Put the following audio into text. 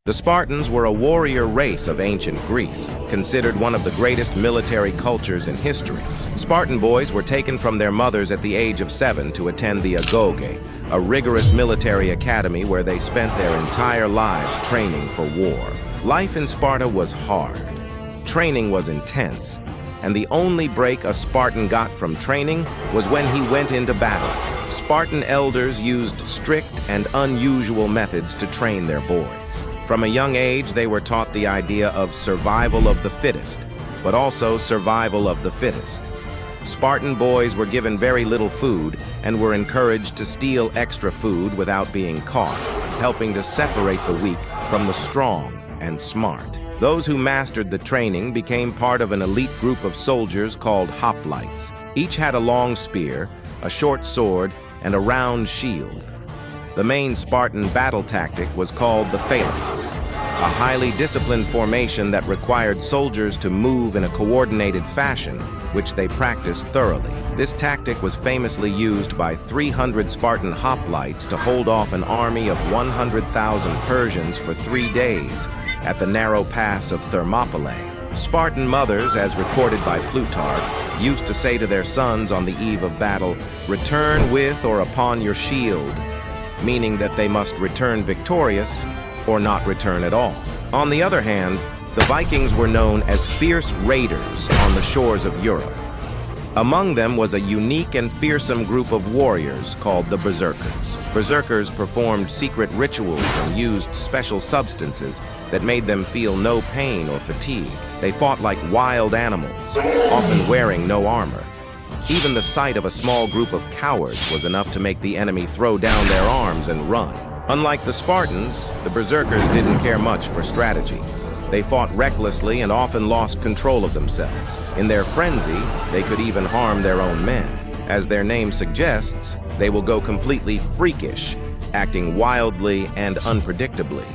The Spartans were a warrior race of ancient Greece, considered one of the greatest military cultures in history. Spartan boys were taken from their mothers at the age of 7 to attend the agoge, a rigorous military academy where they spent their entire lives training for war. Life in Sparta was hard. Training was intense, and the only break a Spartan got from training was when he went into battle. Spartan elders used strict and unusual methods to train their boys. From a young age, they were taught the idea of survival of the fittest, but also survival of the fittest. Spartan boys were given very little food and were encouraged to steal extra food without being caught, helping to separate the weak from the strong and smart. Those who mastered the training became part of an elite group of soldiers called hoplites. Each had a long spear, a short sword, and a round shield. The main Spartan battle tactic was called the phalanx, a highly disciplined formation that required soldiers to move in a coordinated fashion, which they practiced thoroughly. This tactic was famously used by 300 Spartan hoplites to hold off an army of 100,000 Persians for 3 days at the narrow pass of Thermopylae. Spartan mothers, as recorded by Plutarch, used to say to their sons on the eve of battle, "Return with or upon your shield," meaning that they must return victorious or not return at all. On the other hand, the Vikings were known as fierce raiders on the shores of Europe. Among them was a unique and fearsome group of warriors called the Berserkers. Berserkers performed secret rituals and used special substances that made them feel no pain or fatigue. They fought like wild animals, often wearing no armor. Even the sight of a small group of cowards was enough to make the enemy throw down their arms and run. Unlike the Spartans, the Berserkers didn't care much for strategy. They fought recklessly and often lost control of themselves. In their frenzy, they could even harm their own men. As their name suggests, they will go completely freakish, acting wildly and unpredictably.